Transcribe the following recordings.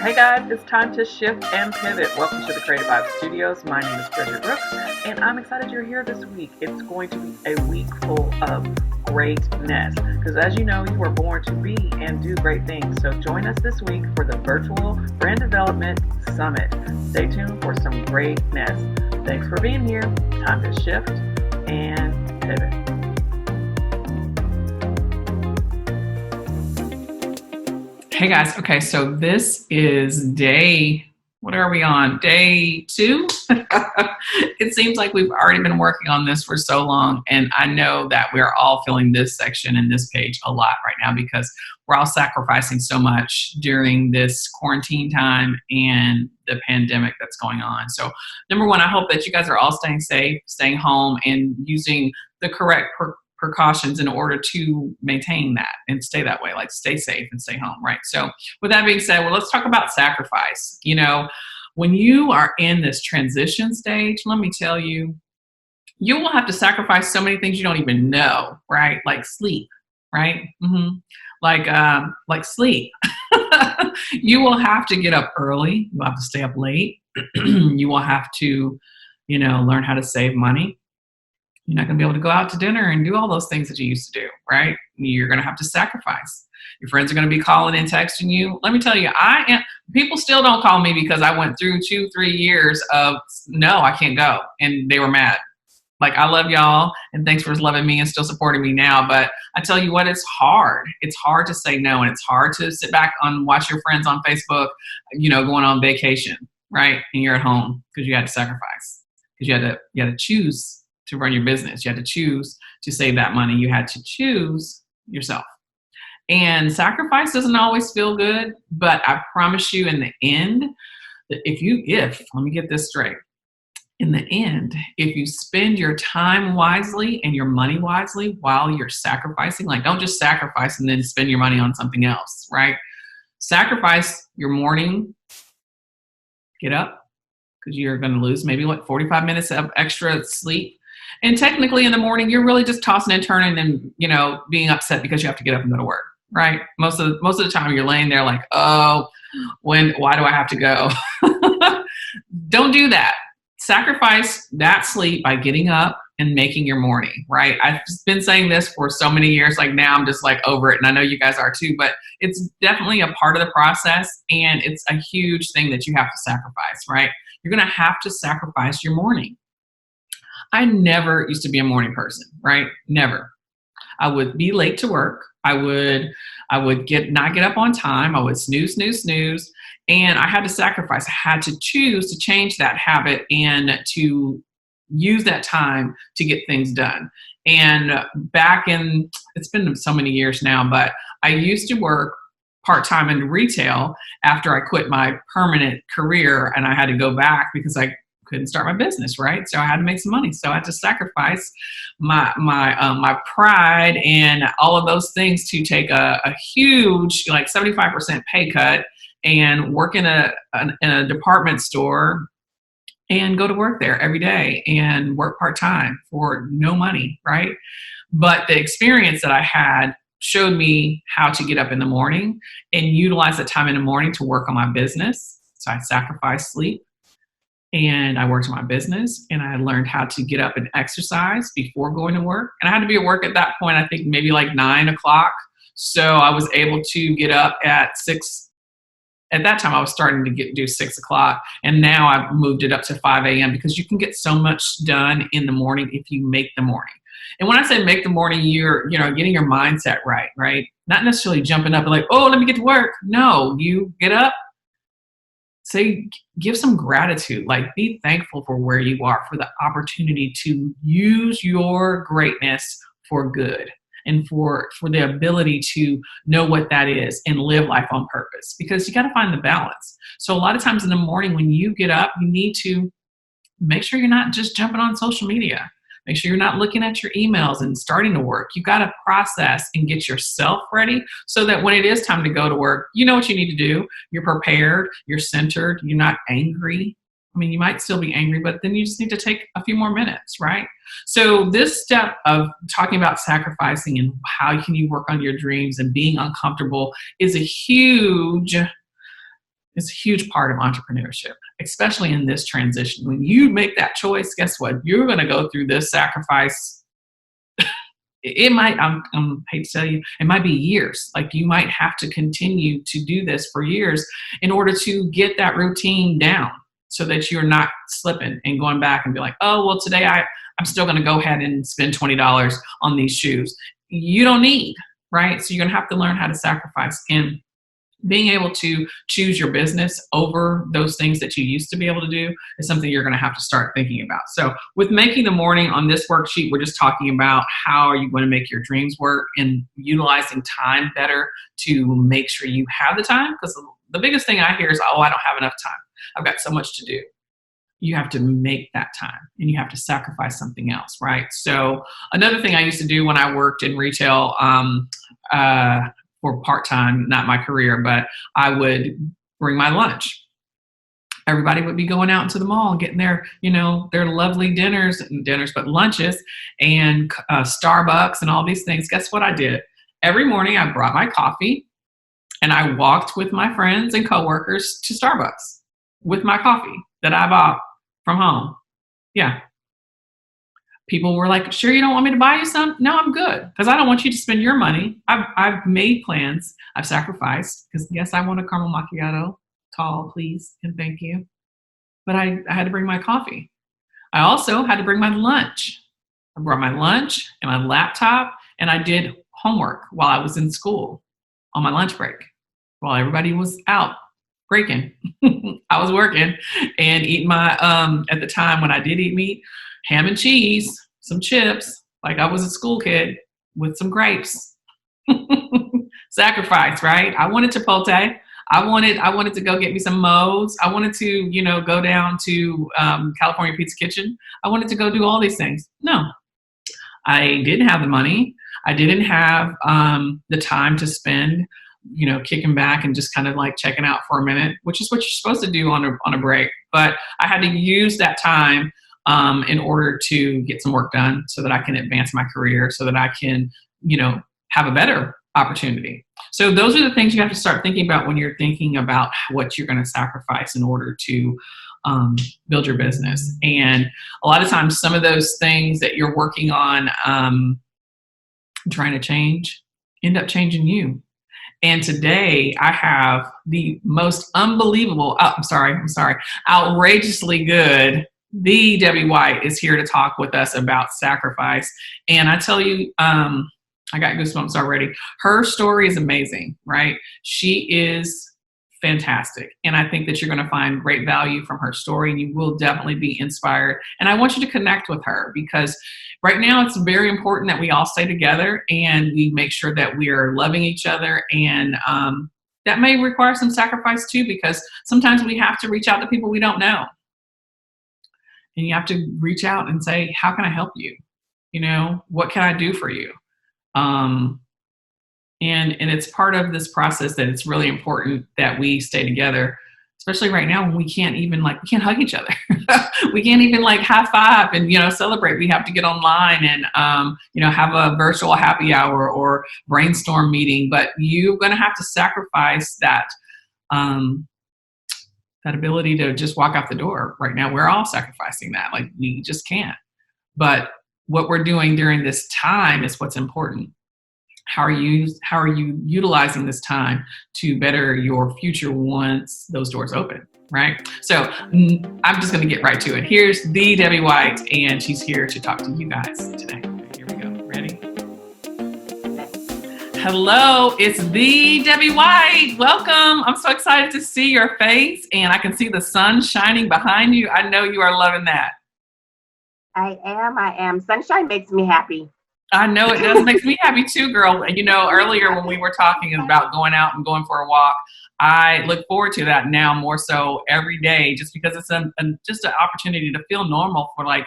Hey guys, it's time to shift and pivot. Welcome to the Cre8tive Vibes Studios. My name is Brooks, and I'm excited you're here this week. It's going to be a week full of greatness because, as you know, you were born to be and do great things. So join us this week for the virtual brand development summit. Stay tuned for some greatness. Thanks for being here. Time to shift and pivot. Hey guys, okay, so this is what are we on? Day 2? It seems like we've already been working on this for so long, and I know that we're all feeling this section and this page a lot right now because we're all sacrificing so much during this quarantine time and the pandemic that's going on. So number one, I hope that you guys are all staying safe, staying home, and using the correct precautions in order to maintain that and stay that way, like stay safe and stay home, right? So with that being said, well, let's talk about sacrifice. You know, when you are in this transition stage, let me tell you, you will have to sacrifice so many things you don't even know, right? Like sleep, right? Like sleep. You will have to get up early. You'll have to stay up late. You will have to, learn how to save money. You're not going to be able to go out to dinner and do all those things that you used to do, right? You're going to have to sacrifice. Your friends are going to be calling and texting you. Let me tell you, people still don't call me because I went through 2-3 years of, no, I can't go. And they were mad. Like, I love y'all and thanks for loving me and still supporting me now. But I tell you what, it's hard. It's hard to say no. And it's hard to sit back and watch your friends on Facebook, going on vacation, right? And you're at home because you had to sacrifice, because you had to choose to run your business. You had to choose to save that money. You had to choose yourself. And sacrifice doesn't always feel good, but I promise you in the end, that let me get this straight. In the end, if you spend your time wisely and your money wisely while you're sacrificing, like don't just sacrifice and then spend your money on something else, right? Sacrifice your morning, get up, because you're going to lose maybe 45 minutes of extra sleep. And technically in the morning, you're really just tossing and turning and, being upset because you have to get up and go to work, right? Most of the time you're laying there like, oh, why do I have to go? Don't do that. Sacrifice that sleep by getting up and making your morning, right? I've been saying this for so many years, like now I'm just like over it. And I know you guys are too, but it's definitely a part of the process. And it's a huge thing that you have to sacrifice, right? You're going to have to sacrifice your morning. I never used to be a morning person, right? Never. I would be late to work. I would not get up on time. I would snooze. And I had to sacrifice. I had to choose to change that habit and to use that time to get things done. And it's been so many years now, but I used to work part-time in retail after I quit my permanent career, and I had to go back because I couldn't start my business, right? So I had to make some money. So I had to sacrifice my pride and all of those things to take a huge, like 75% pay cut and work in a department store and go to work there every day and work part-time for no money, right? But the experience that I had showed me how to get up in the morning and utilize the time in the morning to work on my business. So I sacrificed sleep. And I worked on my business and I learned how to get up and exercise before going to work. And I had to be at work at that point, I think maybe like 9 o'clock. So I was able to get up at 6. At that time, I was starting to do 6 o'clock. And now I've moved it up to 5 a.m. because you can get so much done in the morning if you make the morning. And when I say make the morning, you're getting your mindset right? Not necessarily jumping up and like, oh, let me get to work. No, you get up. Give some gratitude, like be thankful for where you are, for the opportunity to use your greatness for good and for the ability to know what that is and live life on purpose, because you got to find the balance. So a lot of times in the morning when you get up, you need to make sure you're not just jumping on social media. Make sure you're not looking at your emails and starting to work. You got to process and get yourself ready so that when it is time to go to work, you know what you need to do. You're prepared. You're centered. You're not angry. I mean, you might still be angry, but then you just need to take a few more minutes, right? So this step of talking about sacrificing and how can you work on your dreams and being uncomfortable is a huge is a huge part of entrepreneurship, especially in this transition. When you make that choice, guess what? You're going to go through this sacrifice. It might, hate to tell you, it might be years. Like you might have to continue to do this for years in order to get that routine down so that you're not slipping and going back and be like, oh, well, today I'm still going to go ahead and spend $20 on these shoes. You don't need, right? So you're going to have to learn how to sacrifice. And being able to choose your business over those things that you used to be able to do is something you're going to have to start thinking about. So with making the morning on this worksheet, we're just talking about how are you going to make your dreams work and utilizing time better to make sure you have the time. Because the biggest thing I hear is, oh, I don't have enough time. I've got so much to do. You have to make that time and you have to sacrifice something else, right? So another thing I used to do when I worked in retail, for part-time, not my career, but I would bring my lunch. Everybody would be going out into the mall and getting their, their lovely but lunches and Starbucks and all these things. Guess what I did? Every morning I brought my coffee and I walked with my friends and coworkers to Starbucks with my coffee that I bought from home. Yeah. People were like, sure, you don't want me to buy you some? No, I'm good. Because I don't want you to spend your money. I've made plans. I've sacrificed. Because yes, I want a caramel macchiato. Tall, please, and thank you. But I had to bring my coffee. I also had to bring my lunch. I brought my lunch and my laptop, and I did homework while I was in school on my lunch break. While everybody was out breaking, I was working and eating my, at the time when I did eat meat, ham and cheese, some chips, like I was a school kid with some grapes. Sacrifice, right? I wanted Chipotle. I wanted to go get me some Moe's. I wanted to, go down to California Pizza Kitchen. I wanted to go do all these things. No, I didn't have the money. I didn't have the time to spend, kicking back and just kind of like checking out for a minute, which is what you're supposed to do on a break. But I had to use that time in order to get some work done so that I can advance my career, so that I can, have a better opportunity. So those are the things you have to start thinking about when you're thinking about what you're going to sacrifice in order to build your business. And a lot of times, some of those things that you're working on, trying to change, end up changing you. And today I have the most unbelievable, outrageously good. The Debbie White is here to talk with us about sacrifice. And I tell you, I got goosebumps already. Her story is amazing, right? She is fantastic. And I think that you're going to find great value from her story, and you will definitely be inspired. And I want you to connect with her, because right now it's very important that we all stay together and we make sure that we are loving each other. And that may require some sacrifice too, because sometimes we have to reach out to people we don't know. And you have to reach out and say, how can I help you? What can I do for you? And it's part of this process that it's really important that we stay together, especially right now when we can't hug each other. We can't even high five and, celebrate. We have to get online and, have a virtual happy hour or brainstorm meeting, but you're going to have to sacrifice that ability to just walk out the door. Right now, we're all sacrificing that. We just can't. But what we're doing during this time is what's important. How are you utilizing this time to better your future once those doors open, right? So I'm just going to get right to it. Here's the Debbie White, and she's here to talk to you guys today. Here we go. Ready? Hello, it's the Debbie White. Welcome. I'm so excited to see your face, and I can see the sun shining behind you. I know you are loving that. I am. Sunshine makes me happy. I know it does. Makes me happy too, girl. Earlier when we were talking about going out and going for a walk, I look forward to that now more so every day, just because it's just an opportunity to feel normal for a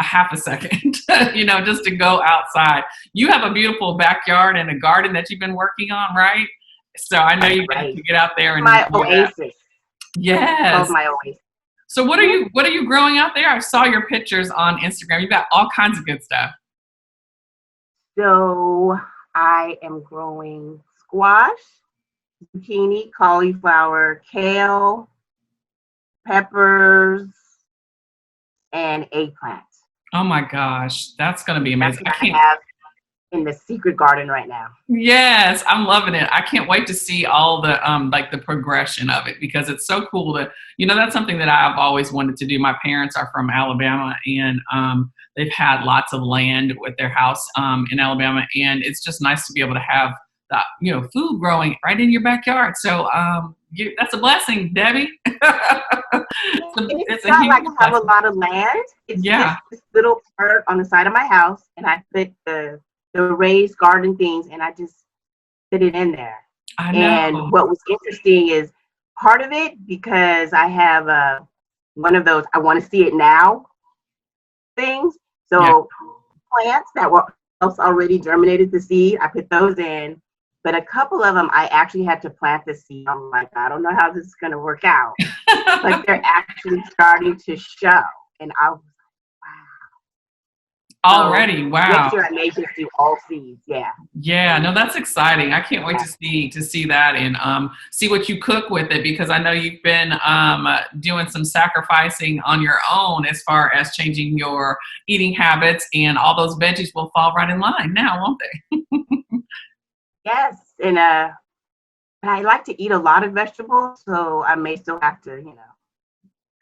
half a second, just to go outside. You have a beautiful backyard and a garden that you've been working on, right? So I know you get to get out there and my oasis. That. Yes. My oasis. So what are you growing out there? I saw your pictures on Instagram. You've got all kinds of good stuff. So I am growing squash, zucchini, cauliflower, kale, peppers, and eggplant. Oh my gosh, that's going to be That's amazing. I what I can't. have in the secret garden right now. Yes, I'm loving it. I can't wait to see all the like the progression of it because it's so cool to, that's something that I've always wanted to do. My parents are from Alabama and they've had lots of land with their house in Alabama, and it's just nice to be able to have the, food growing right in your backyard. So that's a blessing, Debbie. And It's it's a not like huge I have a blessing. lot of land. It's Yeah, just this little part on the side of my house, and I put the raised garden things, and I just put it in there. I And know. what was interesting is part of it because I have one of those I want to see it now things. Yeah. So plants that were else already germinated the seed, I put those in. But a couple of them, I actually had to plant the seed. I'm like, I don't know how this is going to work out, but they're actually starting to show. And I was wow. So Already, next wow. year I may just do all seeds. Yeah. Yeah, no, that's exciting. I can't wait to see that and see what you cook with it because I know you've been doing some sacrificing on your own as far as changing your eating habits, and all those veggies will fall right in line now, won't they? Yes. And I like to eat a lot of vegetables, so I may still have to,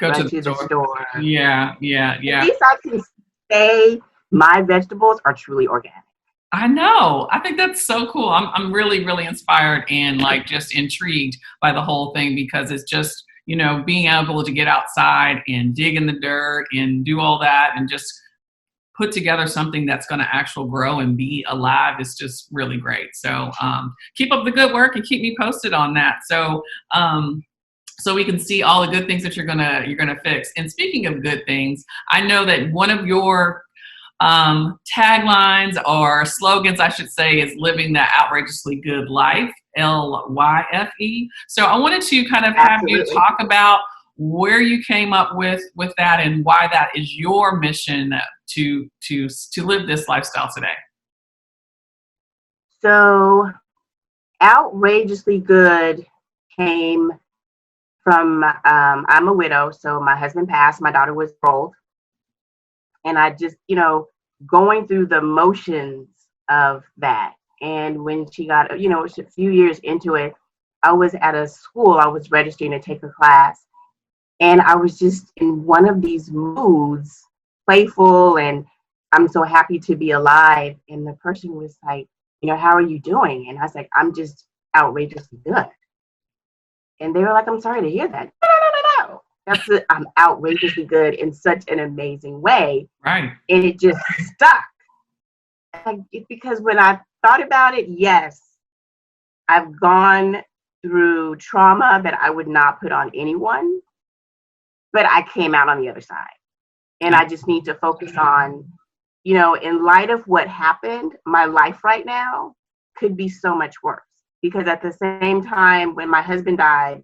Go to run the to the store. store. Yeah, yeah, At yeah. least I can say my vegetables are truly organic. I know. I think that's so cool. I'm really, really inspired and like just intrigued by the whole thing because it's just, being able to get outside and dig in the dirt and do all that and just put together something that's going to actually grow and be alive is just really great. So keep up the good work and keep me posted on that. So we can see all the good things that you're gonna fix. And speaking of good things, I know that one of your taglines or slogans, I should say, is living the outrageously good life, L-Y-F-E. So I wanted to kind of have you Absolutely. talk about where you came up with that and why that is your mission to live this lifestyle today. So outrageously good came from I'm a widow, so my husband passed, my daughter was old, and I just, going through the motions of that. And when she got, a few years into it, I was at a school, I was registering to take a class, and I was just in one of these moods, playful, and I'm so happy to be alive. And the person was like, how are you doing? And I was like, I'm just outrageously good. And they were like, I'm sorry to hear that. No, no, no, no. That's it. I'm outrageously good in such an amazing way. Right. And it just stuck. Because when I thought about it, yes, I've gone through trauma that I would not put on anyone, but I came out on the other side. And I just need to focus on, in light of what happened, my life right now could be so much worse. Because at the same time, when my husband died,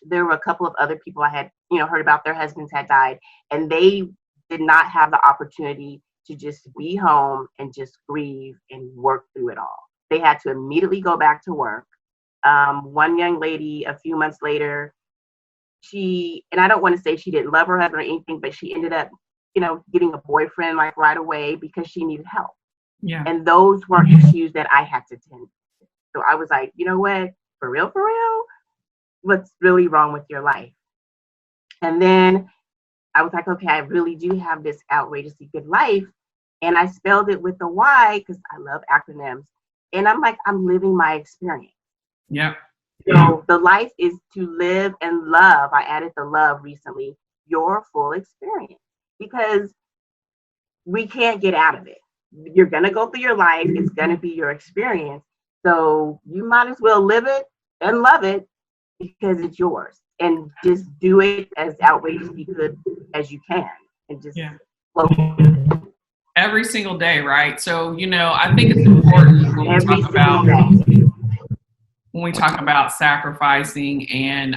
there were a couple of other people I had, heard about their husbands had died, and they did not have the opportunity to just be home and just grieve and work through it all. They had to immediately go back to work. One young lady, a few months later, and I don't want to say she didn't love her husband or anything, but she ended up, getting a boyfriend like right away because she needed help. Yeah. And those were issues that I had to tend to. So I was like, you know what, for real, what's really wrong with your life? And then I was like, okay, I really do have this outrageously good life. And I spelled it with a Y because I love acronyms. And I'm like, I'm living my experience. Yeah. So the life is to live and love. I added the love recently, your full experience, because we can't get out of it. You're going to go through your life. It's going to be your experience. So you might as well live it and love it because it's yours, and just do it as outrageously good as you can, and just flow every single day, right? So, I think it's important when we every talk single about day. sacrificing and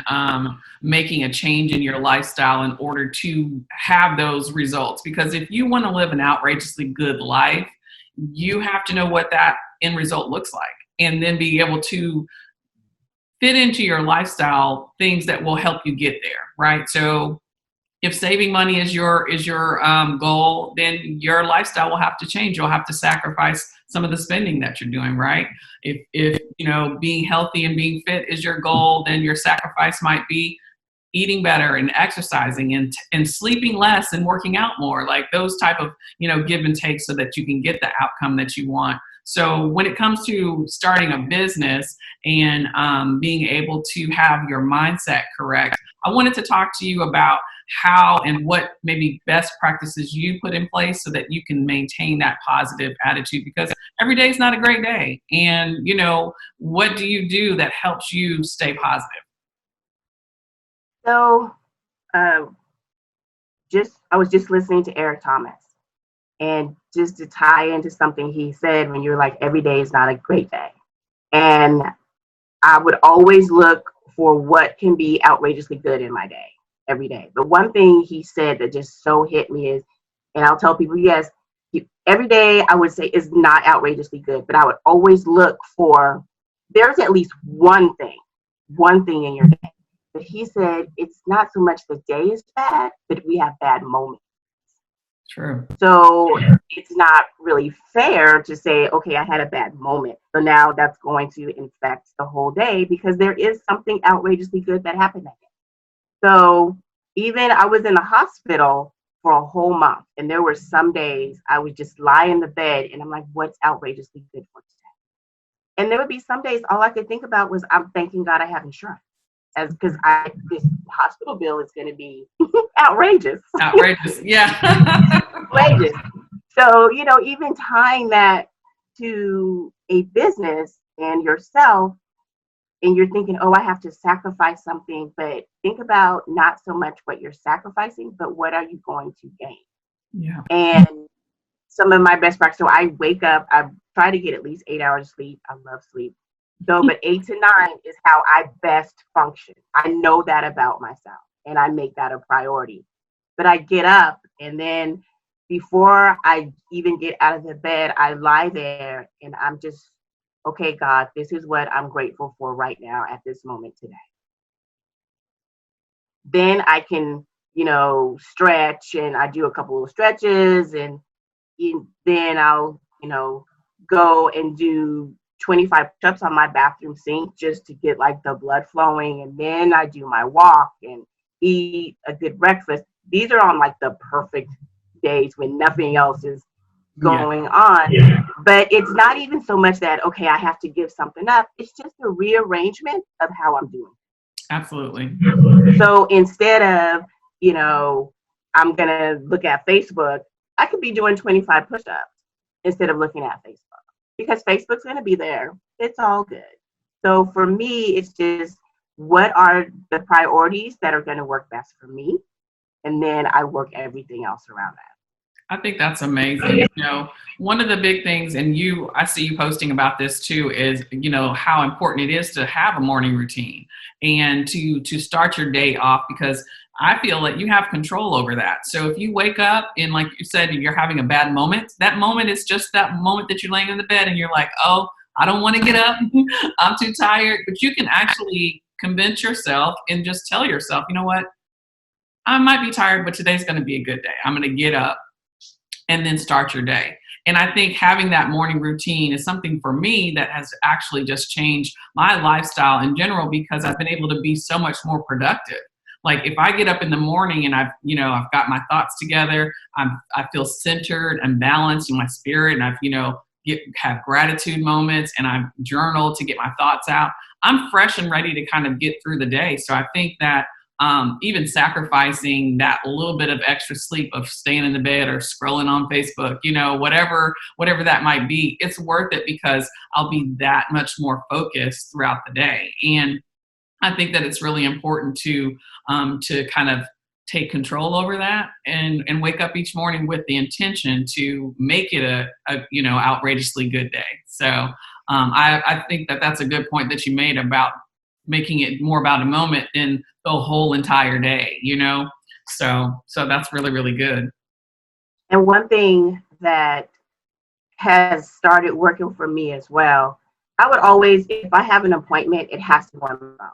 making a change in your lifestyle in order to have those results. Because if you want to live an outrageously good life, you have to know what that end result looks like, and then be able to fit into your lifestyle things that will help you get there, right? So if saving money is your goal, then your lifestyle will have to change. You'll have to sacrifice some of the spending that you're doing, right? If being healthy and being fit is your goal, then your sacrifice might be eating better and exercising and sleeping less and working out more, like those type of give and take, so that you can get the outcome that you want. So when it comes to starting a business and being able to have your mindset correct, I wanted to talk to you about how and what maybe best practices you put in place so that you can maintain that positive attitude, because every day is not a great day. And what do you do that helps you stay positive? So, uh, I was just listening to Eric Thomas, and just to tie into something he said, when you're like, every day is not a great day. And I would always look for what can be outrageously good in my day every day. But one thing he said that just so hit me is, and I'll tell people, yes, every day I would say is not outrageously good, but I would always look for, there's at least one thing in your day. But he said, it's not so much the day is bad, but we have bad moments. True. So it's not really fair to say, okay, I had a bad moment, so now that's going to infect the whole day, because there is something outrageously good that happened that day. So even I was in the hospital for a whole month, and there were some days I would just lie in the bed and I'm like, what's outrageously good for today? And there would be some days all I could think about was, I'm thanking God I have insurance, as because this hospital bill is going to be outrageous. Outrageous, yeah. Outrageous. So, even tying that to a business and yourself, and you're thinking, oh, I have to sacrifice something, but think about not so much what you're sacrificing, but what are you going to gain? Yeah. And some of my best practice, so I wake up, I try to get at least 8 hours of sleep. I love sleep. So, but 8 to 9 is how I best function. I know that about myself, and I make that a priority. But I get up, and then before I even get out of the bed, I lie there and I'm just, okay, God, this is what I'm grateful for right now at this moment today. Then I can, stretch, and I do a couple of stretches, and then I'll, go and do 25 push-ups on my bathroom sink just to get like the blood flowing. And then I do my walk and eat a good breakfast. These are on like the perfect days when nothing else is going on. Yeah. But it's not even so much that, okay, I have to give something up. It's just a rearrangement of how I'm doing. Absolutely. So instead of, I'm going to look at Facebook, I could be doing 25 push-ups instead of looking at Facebook, because Facebook's going to be there. It's all good. So for me, it's just, what are the priorities that are going to work best for me? And then I work everything else around that. I think that's amazing. One of the big things, and I see you posting about this too, is, how important it is to have a morning routine and to start your day off, because I feel that you have control over that. So if you wake up and, like you said, you're having a bad moment, that moment is just that moment that you're laying in the bed and you're like, oh, I don't want to get up. I'm too tired. But you can actually convince yourself and just tell yourself, you know what? I might be tired, but today's going to be a good day. I'm going to get up and then start your day. And I think having that morning routine is something for me that has actually just changed my lifestyle in general, because I've been able to be so much more productive. Like if I get up in the morning and I've got my thoughts together, I feel centered and balanced in my spirit, and I've, have gratitude moments, and I journal to get my thoughts out, I'm fresh and ready to kind of get through the day. So I think that even sacrificing that little bit of extra sleep of staying in the bed or scrolling on Facebook, whatever that might be, it's worth it, because I'll be that much more focused throughout the day. And I think that it's really important to kind of take control over that and wake up each morning with the intention to make it a outrageously good day. So I think that that's a good point that you made about making it more about a moment than the whole entire day, So that's really, really good. And one thing that has started working for me as well I would always, if I have an appointment, it has to go on the phone.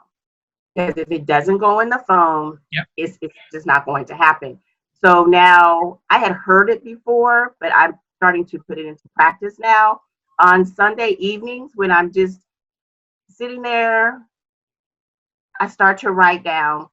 Because if it doesn't go in the phone, Yep. it's just not going to happen. So now I had heard it before, but I'm starting to put it into practice now. On Sunday evenings, when I'm just sitting there, I start to write down,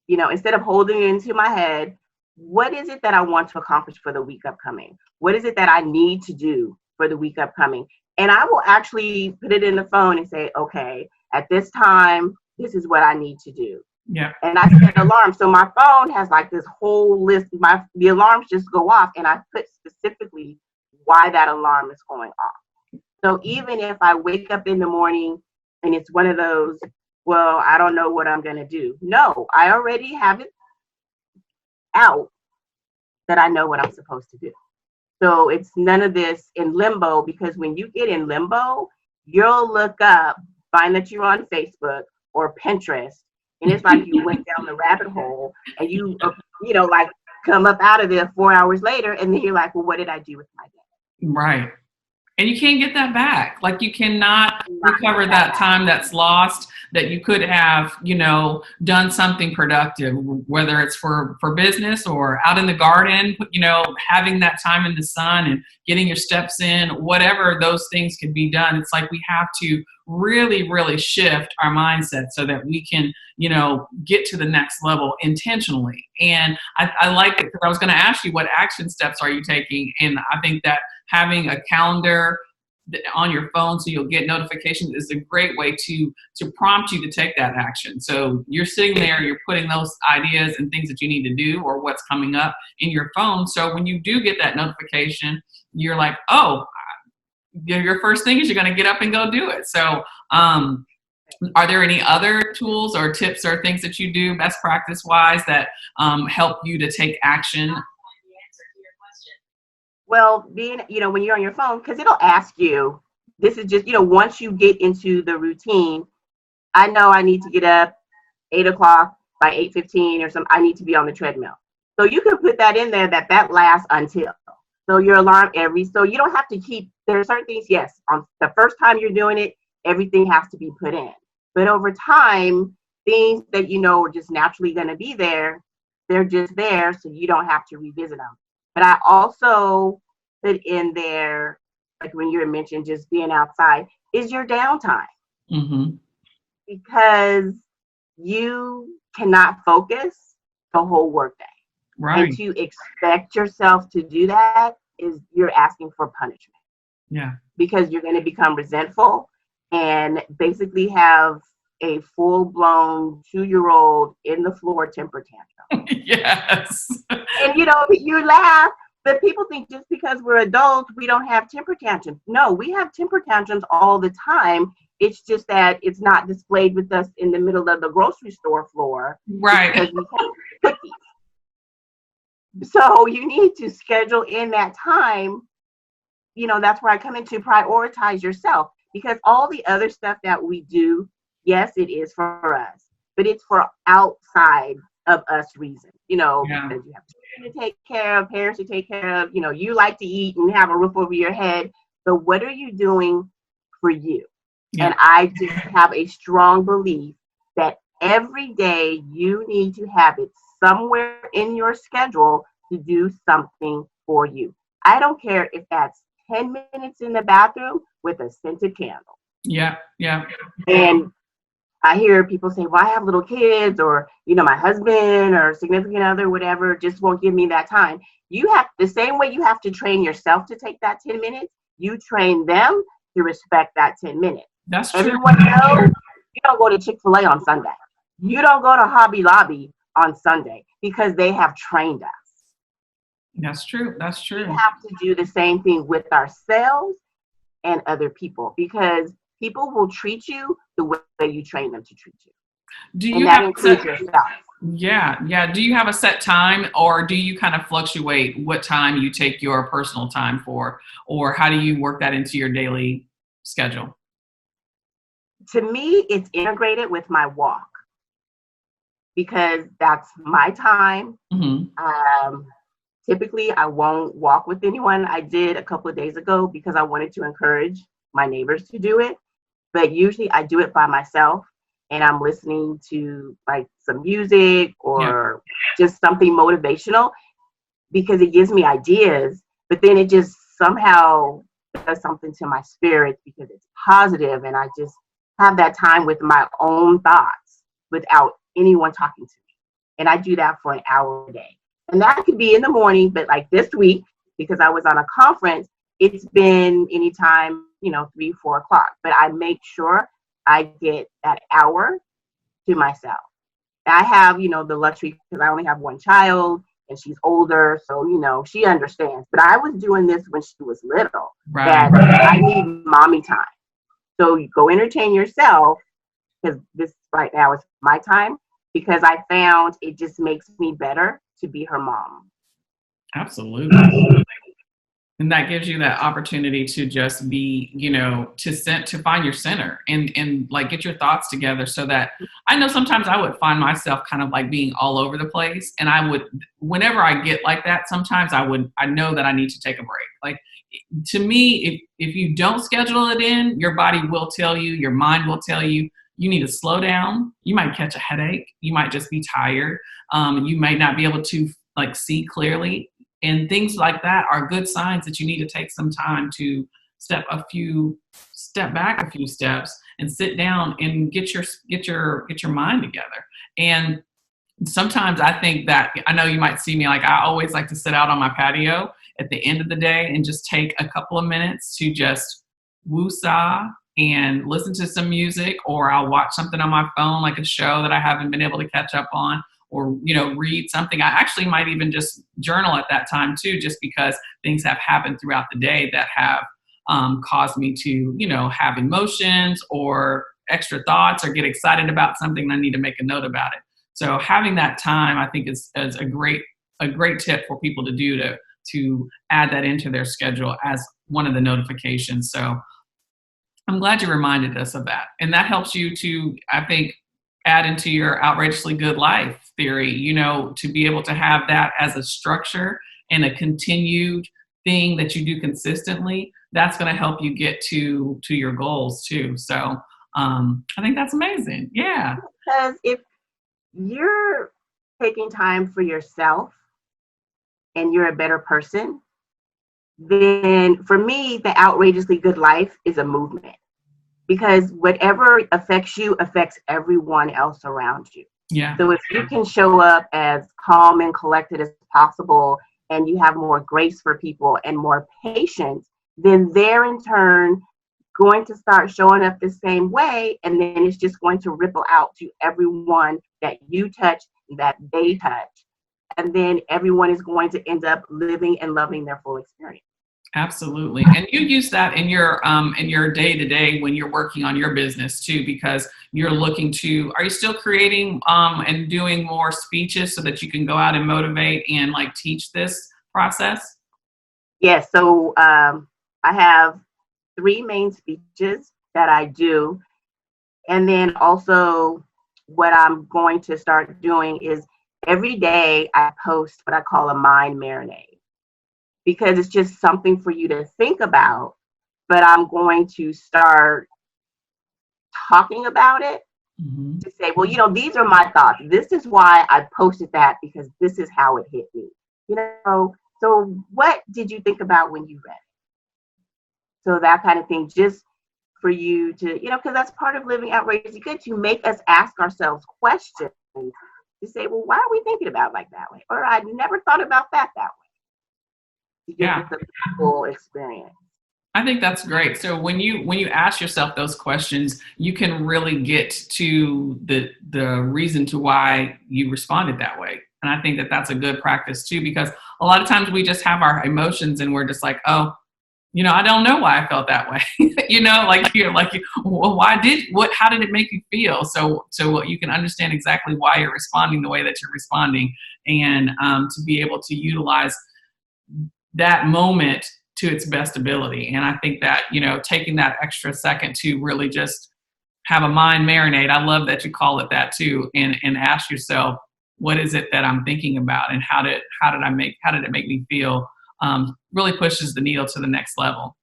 instead of holding it into my head, what is it that I want to accomplish for the week upcoming? What is it that I need to do for the week upcoming? And I will actually put it in the phone and say, okay, at this time, this is what I need to do. Yeah. And I set an alarm. So my phone has like this whole list. The alarms just go off, and I put specifically why that alarm is going off. So even if I wake up in the morning and it's one of those, well, I don't know what I'm going to do. No, I already have it out that I know what I'm supposed to do. So it's none of this in limbo, because when you get in limbo, you'll look up, find that you're on Facebook or Pinterest, and it's like you went down the rabbit hole and you like come up out of there 4 hours later, and then you're like, well, what did I do with my day? Right. And you can't get that back. Like, you cannot recover that time that's lost, that you could have, done something productive, whether it's for business or out in the garden, having that time in the sun and getting your steps in, whatever those things could be done. It's like we have to really, really shift our mindset so that we can, get to the next level intentionally. And I like it, because I was going to ask you, what action steps are you taking? And I think that having a calendar on your phone so you'll get notifications is a great way to prompt you to take that action. So you're sitting there, you're putting those ideas and things that you need to do or what's coming up in your phone. So when you do get that notification, you're like, oh, your first thing is you're going to get up and go do it. So are there any other tools or tips or things that you do best practice wise that help you to take action? Well, when you're on your phone, because it'll ask you, this is just, once you get into the routine, I know I need to get up 8 o'clock by 8:15 or something. I need to be on the treadmill. So you can put that in there that lasts until. So your alarm so you don't have to keep, there are certain things, yes, on the first time you're doing it, everything has to be put in. But over time, things that are just naturally going to be there, they're just there, so you don't have to revisit them. But I also put in there, like when you mentioned just being outside, is your downtime. Mm-hmm. Because you cannot focus the whole workday. Right. And to expect yourself to do that is you're asking for punishment. Yeah. Because you're going to become resentful and basically have a full-blown 2-year-old in the floor temper tantrum. Yes. And you laugh, but people think just because we're adults, we don't have temper tantrums. No, we have temper tantrums all the time. It's just that it's not displayed with us in the middle of the grocery store floor. Right. Because we have cookies. So you need to schedule in that time. That's where I come into prioritize yourself, because all the other stuff that we do, yes, it is for us, but it's for outside of us reasons, because you have children to take care of, parents to take care of, you like to eat and have a roof over your head. So what are you doing for you? Yeah. And I just have a strong belief that every day you need to have it somewhere in your schedule to do something for you. I don't care if that's 10 minutes in the bathroom with a scented candle. Yeah, yeah. And I hear people say, well, I have little kids, or, my husband or significant other, whatever, just won't give me that time. You have the same way you have to train yourself to take that 10 minutes, you train them to respect that 10 minutes. That's true. Everyone knows you don't go to Chick-fil-A on Sunday. You don't go to Hobby Lobby on Sunday, because they have trained us. That's true. That's true. We have to do the same thing with ourselves and other people, because people will treat you the way you train them to treat you. Do you and that includes yourself. Yeah, yeah. Do you have a set time, or do you kind of fluctuate what time you take your personal time for, or how do you work that into your daily schedule? To me, it's integrated with my walk, because that's my time. Mm-hmm. Typically, I won't walk with anyone. I did a couple of days ago because I wanted to encourage my neighbors to do it. but usually I do it by myself, and I'm listening to like some music Yeah. or just something motivational, because it gives me ideas, but then it just somehow does something to my spirit because it's positive, and I just have that time with my own thoughts without anyone talking to me. And I do that for an hour a day. And that could be in the morning, but like this week, because I was on a conference, it's been anytime, 3, 4 o'clock. But I make sure I get that hour to myself. I have, the luxury because I only have one child and she's older. So, she understands. But I was doing this when she was little, Right. that I need mommy time. So you go entertain yourself, because this right now is my time, because I found it just makes me better to be her mom. Absolutely. And that gives you that opportunity to just be, to find your center and like get your thoughts together, so that I know sometimes I would find myself kind of like being all over the place. And I would, whenever I get like that, sometimes I know that I need to take a break. Like, to me, if you don't schedule it in, your body will tell you, your mind will tell you, you need to slow down. You might catch a headache. You might just be tired. You might not be able to like see clearly. And things like that are good signs that you need to take some time to step back a few steps and sit down and get your mind together. And sometimes I think that, I know you might see me, like I always like to sit out on my patio at the end of the day and just take a couple of minutes to just woosah and listen to some music, or I'll watch something on my phone, like a show that I haven't been able to catch up on, or read something. I actually might even just journal at that time too, just because things have happened throughout the day that have caused me to have emotions or extra thoughts, or get excited about something and I need to make a note about it. So having that time, I think, is a great tip for people to do, to add that into their schedule as one of the notifications. So I'm glad you reminded us of that, and that helps you to, I think, add into your outrageously good life theory, to be able to have that as a structure and a continued thing that you do consistently. That's going to help you get to your goals too. So I think that's amazing. Yeah. Because if you're taking time for yourself and you're a better person, then for me, the outrageously good life is a movement. Because whatever affects you affects everyone else around you. Yeah. So if you can show up as calm and collected as possible, and you have more grace for people and more patience, then they're in turn going to start showing up the same way. And then it's just going to ripple out to everyone that you touch, that they touch. And then everyone is going to end up living and loving their full experience. Absolutely. And you use that in your day to day when you're working on your business too, because you're looking to, are you still creating and doing more speeches so that you can go out and motivate and like teach this process? Yes. So I have 3 main speeches that I do. And then also what I'm going to start doing is every day I post what I call a mind marinade, because it's just something for you to think about. But I'm going to start talking about it to say, well, these are my thoughts. This is why I posted that, because this is how it hit me. So what did you think about when you read it? So that kind of thing, just for you to, because that's part of living outrageously good, to make us ask ourselves questions, to say, well, why are we thinking about it like that way? Or I never thought about that way. To get the full experience. I think that's great. So when you ask yourself those questions, you can really get to the reason to why you responded that way. And I think that that's a good practice too, because a lot of times we just have our emotions and we're just like, oh, I don't know why I felt that way. Well, how did it make you feel? So you can understand exactly why you're responding the way that you're responding, and to be able to utilize that moment to its best ability. And I think that, taking that extra second to really just have a mind marinade, I love that you call it that too, and ask yourself, what is it that I'm thinking about, and how did it make me feel, really pushes the needle to the next level.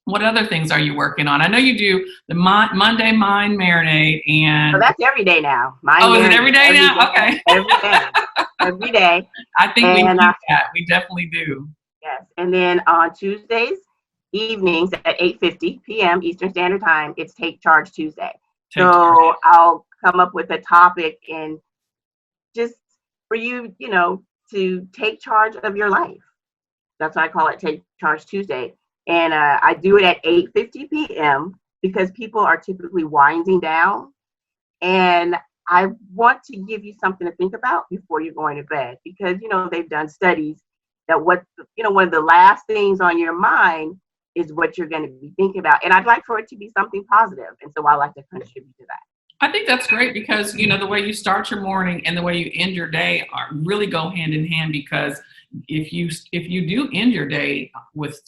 What other things are you working on? I know you do the Monday Mind Marinade So and, that's every day now. Mind oh, is it marinade every day every now? day, Okay. every day, every day. I think we And need that. We definitely do. yes, and then on Tuesdays evenings at 8:50 p.m. Eastern Standard Time, it's Take Charge Tuesday. Take charge. So I'll come up with a topic and just for you, to take charge of your life. That's why I call it Take Charge Tuesday. And I do it at 8:50 p.m. because people are typically winding down. And I want to give you something to think about before you're going to bed because, they've done studies that one of the last things on your mind is what you're going to be thinking about. And I'd like for it to be something positive. And so I like to contribute to that. I think that's great because, the way you start your morning and the way you end your day are really go hand in hand because if you do end your day with,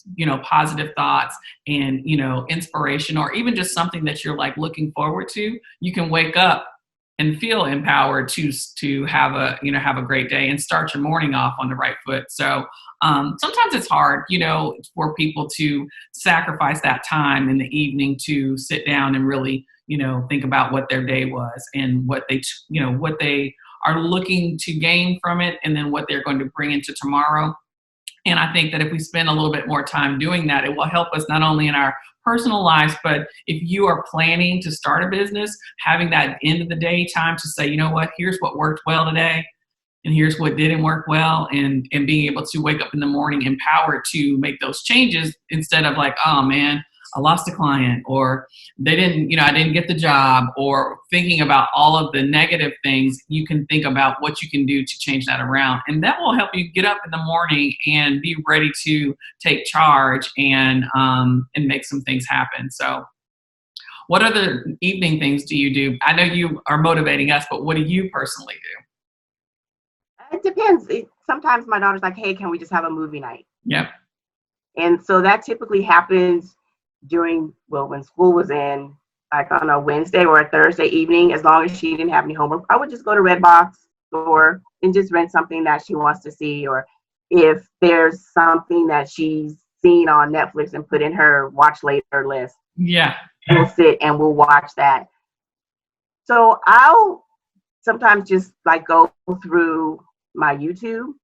positive thoughts and, inspiration or even just something that you're like looking forward to, you can wake up and feel empowered to have a great day and start your morning off on the right foot. So sometimes it's hard, for people to sacrifice that time in the evening to sit down and really, think about what their day was and what they are looking to gain from it and then what they're going to bring into tomorrow. And I think that if we spend a little bit more time doing that, it will help us not only in our personal lives, but if you are planning to start a business, having that end of the day time to say, you know what, here's what worked well today and here's what didn't work well, and being able to wake up in the morning empowered to make those changes instead of like, oh man, I lost a client or I didn't get the job, or thinking about all of the negative things. You can think about what you can do to change that around. And that will help you get up in the morning and be ready to take charge and make some things happen. So what other evening things do you do? I know you are motivating us, but what do you personally do? It depends. Sometimes my daughter's like, hey, can we just have a movie night? Yep. And so that typically happens when school was in, like on a Wednesday or a Thursday evening, as long as she didn't have any homework, I would just go to Redbox or and just rent something that she wants to see. Or if there's something that she's seen on Netflix and put in her watch later list, yeah, we'll sit and we'll watch that. So I'll sometimes just like go through my YouTube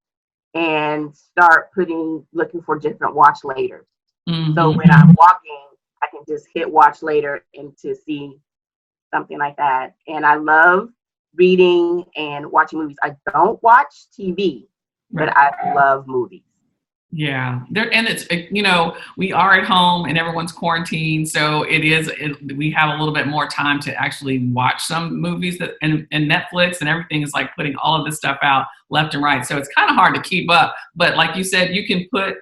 and start looking for different watch laters. Mm-hmm. So when I'm walking, I can just hit watch later and to see something like that. And I love reading and watching movies. I don't watch TV, Right. but I love movies. Yeah, and it's we are at home and everyone's quarantined, so we have a little bit more time to actually watch some movies and Netflix and everything is like putting all of this stuff out left and right, so it's kind of hard to keep up. But like you said, you can put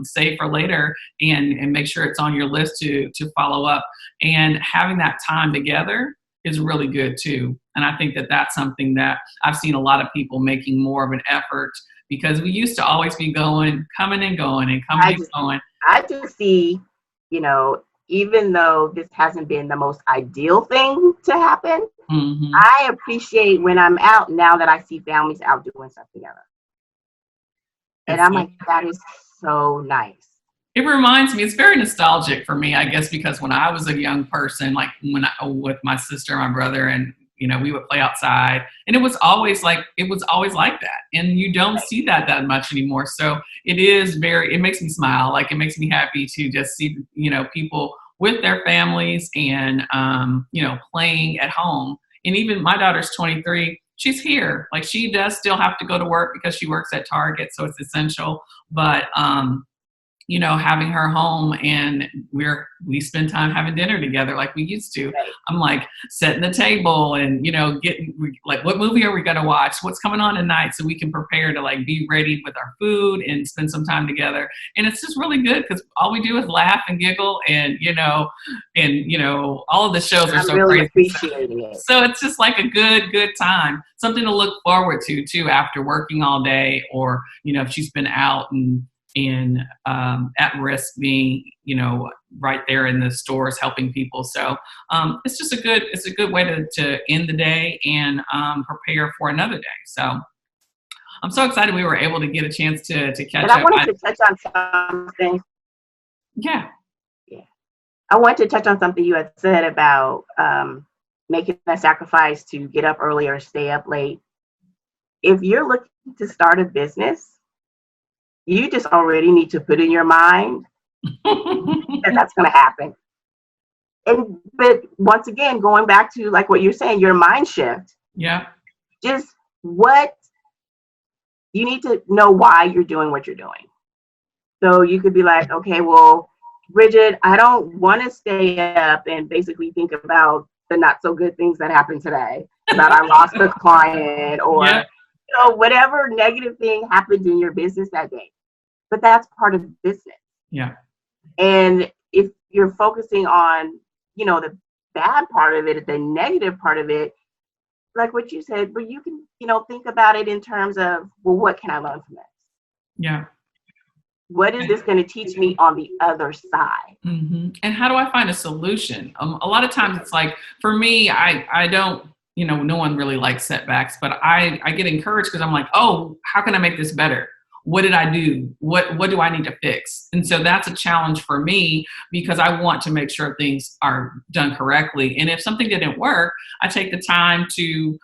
save for later and make sure it's on your list to follow up, and having that time together is really good too. And I think that that's something that I've seen a lot of people making more of an effort, because we used to always be coming and going and coming and going. I just see, even though this hasn't been the most ideal thing to happen, Mm-hmm. I appreciate when I'm out now that I see families out doing stuff together. And I'm like, that is so nice. It reminds me, it's very nostalgic for me, I guess, because when I was a young person, like with my sister and my brother, and we would play outside, and it was always like that, and you don't see that much anymore. So it makes me smile. Like, it makes me happy to just see people with their families and playing at home. And even my daughter's 23, she's here. Like, she does still have to go to work because she works at Target, so it's essential. But having her home, and we spend time having dinner together like we used to. Right. I'm like setting the table and getting like, what movie are we going to watch? What's coming on tonight, so we can prepare to like be ready with our food and spend some time together. And it's just really good because all we do is laugh and giggle, and all of the shows are so really crazy. Appreciating it. So it's just like a good time, something to look forward to too after working all day, or if she's been out and at risk being, right there in the stores helping people. So it's just a good way to end the day and prepare for another day. So I'm so excited we were able to get a chance to catch up. And I wanted to touch on something. Yeah. I want to touch on something you had said about making a sacrifice to get up early or stay up late. If you're looking to start a business, you just already need to put in your mind that that's going to happen. But once again, going back to like what you're saying, your mind shift. Yeah. Just what you need to know why you're doing what you're doing. So you could be like, okay, well, Bridget, I don't want to stay up and basically think about the not so good things that happened today, about I lost a client or Yeah. whatever negative thing happened in your business that day. But that's part of business. Yeah. And if you're focusing on, the bad part of it, the negative part of it, like what you said, but you can, think about it in terms of, well, what can I learn from this? Yeah. What is this going to teach me on the other side? Mm-hmm. And how do I find a solution? A lot of times it's like, for me, I don't, no one really likes setbacks, but I get encouraged because I'm like, oh, how can I make this better? What did I do? What do I need to fix? And so that's a challenge for me because I want to make sure things are done correctly. And if something didn't work, I take the time to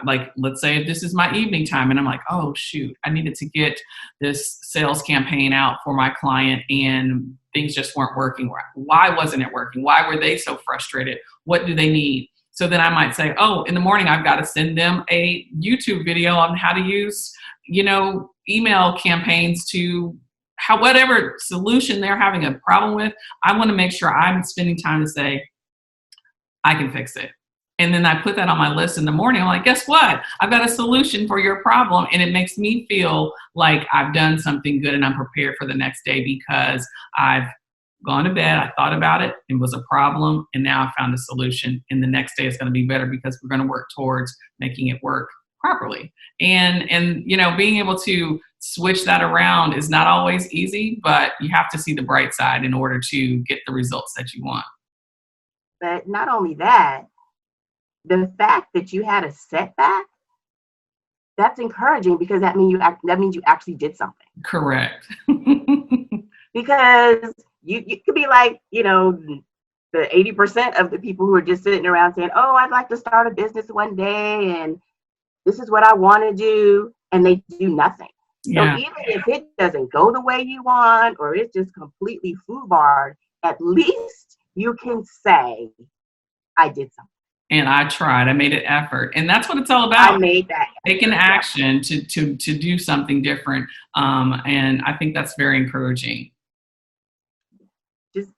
like, let's say if this is my evening time and I'm like, oh shoot, I needed to get this sales campaign out for my client and things just weren't working. Why wasn't it working? Why were they so frustrated? What do they need? So then I might say, oh, in the morning, I've got to send them a YouTube video on how to use, email campaigns to whatever solution they're having a problem with. I want to make sure I'm spending time to say, I can fix it. And then I put that on my list in the morning. I'm like, guess what? I've got a solution for your problem. And it makes me feel like I've done something good and I'm prepared for the next day because I've gone to bed. I thought about it. It was a problem. And now I found a solution. And the next day is going to be better because we're going to work towards making it work properly. And being able to switch that around is not always easy, but you have to see the bright side in order to get the results that you want. But not only that, the fact that you had a setback, that's encouraging because that means you actually did something. Correct. Because you could be like, the 80% of the people who are just sitting around saying, oh, I'd like to start a business one day and this is what I want to do, and they do nothing. Yeah. So even if it doesn't go the way you want or it's just completely foobarred, at least you can say, I did something. And I tried. I made an effort. And that's what it's all about. I made that effort. Taking action to do something different. And I think that's very encouraging. Just,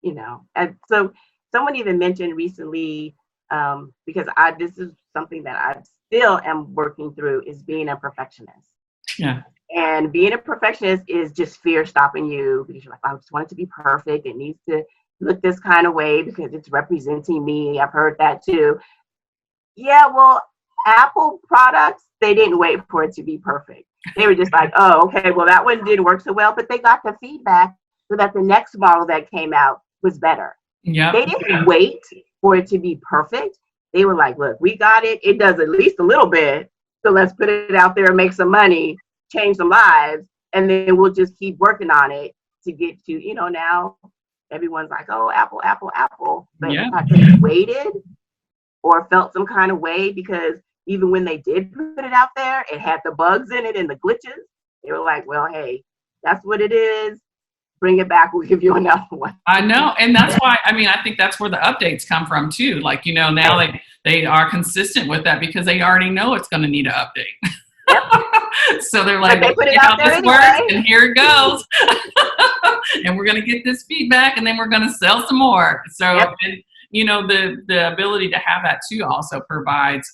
and so someone even mentioned recently, because this is something that I still am working through, is being a perfectionist. Yeah. And being a perfectionist is just fear stopping you because you're like, I just want it to be perfect. It needs to look this kind of way because it's representing me. I've heard that too. Yeah, well, Apple products, they didn't wait for it to be perfect. They were just like, oh, okay, well, that one didn't work so well, but they got the feedback so that the next model that came out was better. Yeah. They didn't wait for it to be perfect. They were like, look, we got it. It does at least a little bit. So let's put it out there and make some money, change some lives, and then we'll just keep working on it to get to, now everyone's like, oh, Apple, Apple, Apple. But Yeah. if they waited or felt some kind of way, because even when they did put it out there, it had the bugs in it and the glitches. They were like, well, hey, that's what it is. Bring it back. We'll give you another one. I know. And that's why, I think that's where the updates come from too. Like, now they are consistent with that because they already know it's going to need an update. Yep. So they're like, they put it out there this anyway. works and here it goes. And we're going to get this feedback and then we're going to sell some more. So, Yep. And, the ability to have that too also provides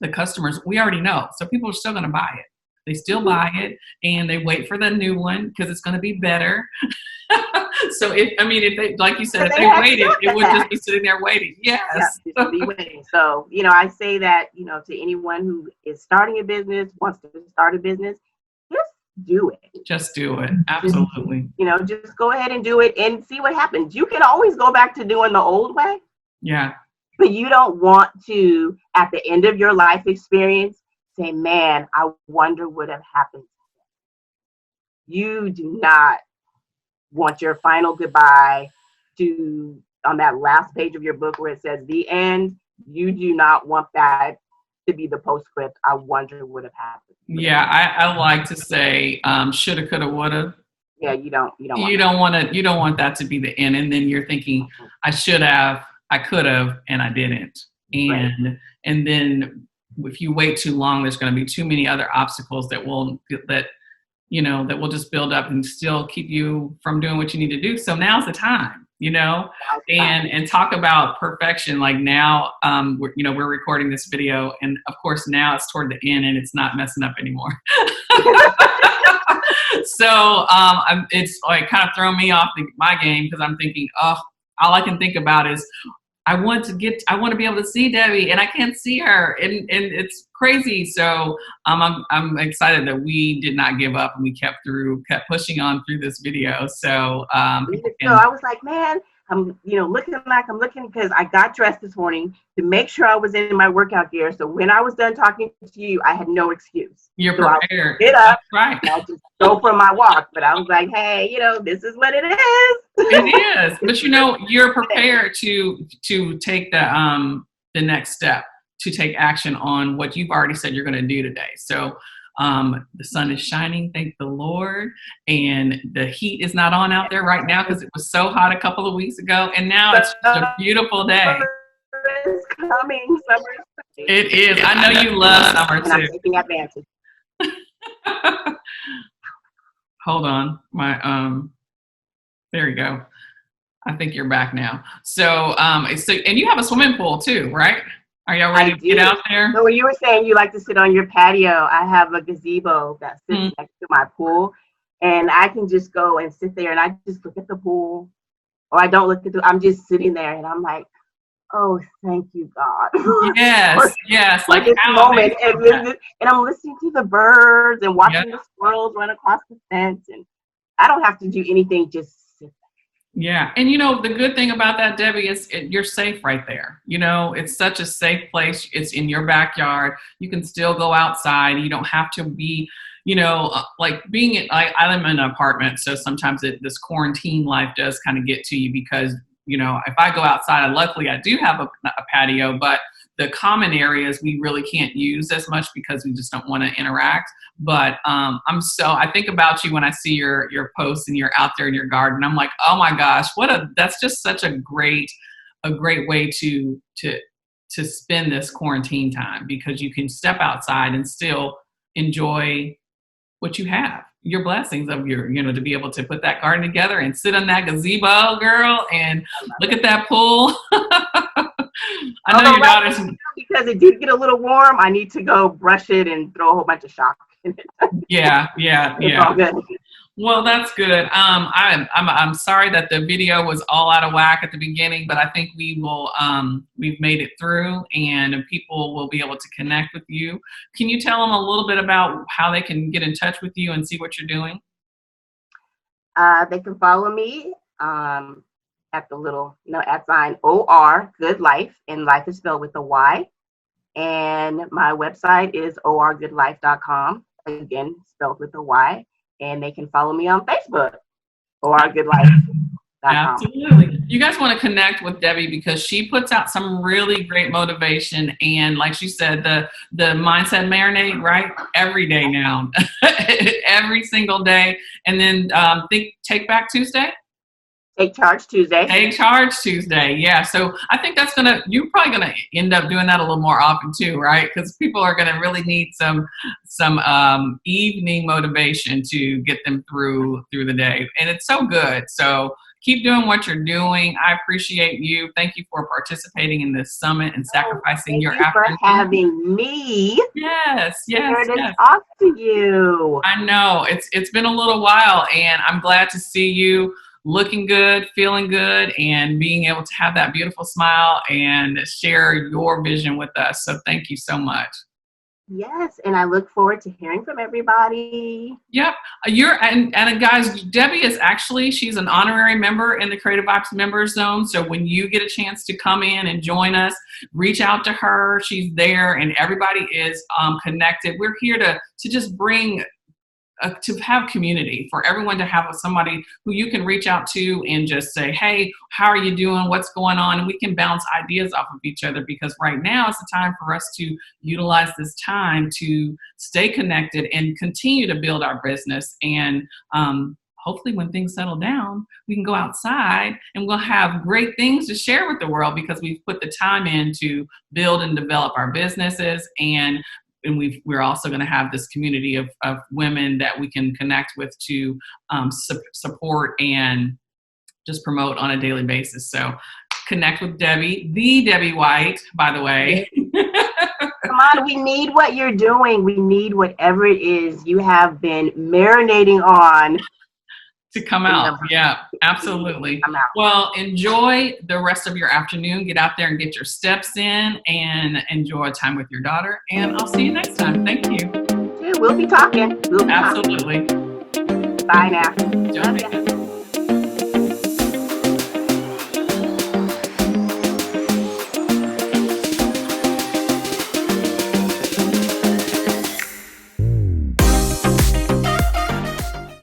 the customers, we already know. So people are still going to buy it. They still buy it and they wait for the new one because it's going to be better. So if they, like you said, if they waited, it would just be sitting there waiting. Yes. Yeah, just be waiting. So, I say that, to anyone who is starting a business, wants to start a business, just do it. Just do it. Absolutely. Just go ahead and do it and see what happens. You can always go back to doing the old way. Yeah. But you don't want to, at the end of your life experience, say, man, I wonder what have happened. You do not want your final goodbye to on that last page of your book where it says the end, you do not want that to be the postscript. I wonder what would have happened. Yeah, I like to say shoulda, coulda, woulda. Yeah, you don't You don't want that to be the end, and then you're thinking, I should have, I could have, and I didn't. Right. And then if you wait too long, there's going to be too many other obstacles that will just build up and still keep you from doing what you need to do. So now's the time, and talk about perfection. Like now, we're recording this video, and of course now it's toward the end and it's not messing up anymore. So it's like kind of throwing me off my game, because I'm thinking, oh, all I can think about is I want to be able to see Debbie, and I can't see her, and it's crazy. So I'm excited that we did not give up, and we kept pushing on through this video. So I was like, man, I'm looking because I got dressed this morning to make sure I was in my workout gear. So when I was done talking to you, I had no excuse. You're so prepared. Get up, right? I'll just go for my walk. But I was like, hey, this is what it is. It is, but you're prepared to take the next step, to take action on what you've already said you're going to do today. So the sun is shining, thank the Lord, and the heat is not on out there right now because it was so hot a couple of weeks ago, and now it's just a beautiful day. Summer is coming. It is. I know you love summer too. I'm taking advantage. Hold on, there you go. I think you're back now. So, and you have a swimming pool too, right? Are y'all ready to get out there? So when you were saying you like to sit on your patio, I have a gazebo that sits next to my pool, and I can just go and sit there and I just look at the pool, or I don't look at I'm just sitting there and I'm like, oh, thank you, God. Yes, yes. Like this moment, and I'm listening to the birds and watching the squirrels run across the fence, and I don't have to do anything, just sit. Yeah. And the good thing about that, Debbie, is you're safe right there. It's such a safe place. It's in your backyard. You can still go outside. You don't have to be, like being I live in an apartment. So sometimes this quarantine life does kind of get to you because, if I go outside, luckily I do have a patio, but the common areas we really can't use as much because we just don't want to interact. But I think about you when I see your posts and you're out there in your garden. I'm like, oh my gosh, that's just such a great way to spend this quarantine time, because you can step outside and still enjoy what you have, your blessings of to be able to put that garden together and sit on that gazebo, girl, and look at that pool. I know your daughter's, because it did get a little warm. I need to go brush it and throw a whole bunch of shock in it. Yeah. It's all good. Well, that's good. I'm sorry that the video was all out of whack at the beginning, but I think we've made it through, and people will be able to connect with you. Can you tell them a little bit about how they can get in touch with you and see what you're doing? They can follow me at the little, @ OR Good Life, and life is spelled with a Y. And my website is orgoodlife.com, again, spelled with a Y. And they can follow me on Facebook, orgoodlife.com. Absolutely. You guys want to connect with Debbie because she puts out some really great motivation. And like she said, the mindset marinade, right? Every day now, every single day. And then Take Back Tuesday. Take Charge Tuesday. Take Charge Tuesday. Yeah. So I think you're probably going to end up doing that a little more often too, right? Because people are going to really need some evening motivation to get them through the day. And it's so good. So keep doing what you're doing. I appreciate you. Thank you for participating in this summit and sacrificing your afternoon. Thank you for having me. Yes. Talk to you. I know it's been a little while, and I'm glad to see you looking good, feeling good, and being able to have that beautiful smile and share your vision with us. So thank you so much. Yes, and I look forward to hearing from everybody. Yep. And guys, Debbie is she's an honorary member in the Cre8tive Vibes Member Zone. So when you get a chance to come in and join us, reach out to her. She's there, and everybody is connected. We're here to just bring to have community, for everyone to have somebody who you can reach out to and just say, hey, how are you doing? What's going on? And we can bounce ideas off of each other, because right now is the time for us to utilize this time to stay connected and continue to build our business. And hopefully when things settle down, we can go outside and we'll have great things to share with the world, because we've put the time in to build and develop our businesses. And we're also going to have this community of women that we can connect with to support and just promote on a daily basis. So connect with Debbie, the Debbie White, by the way. Come on, we need what you're doing. We need whatever it is you have been marinating on to come out. Yeah, absolutely. Well, enjoy the rest of your afternoon. Get out there and get your steps in and enjoy time with your daughter. And I'll see you next time. Thank you. We'll be talking. Absolutely. Bye now. Join me.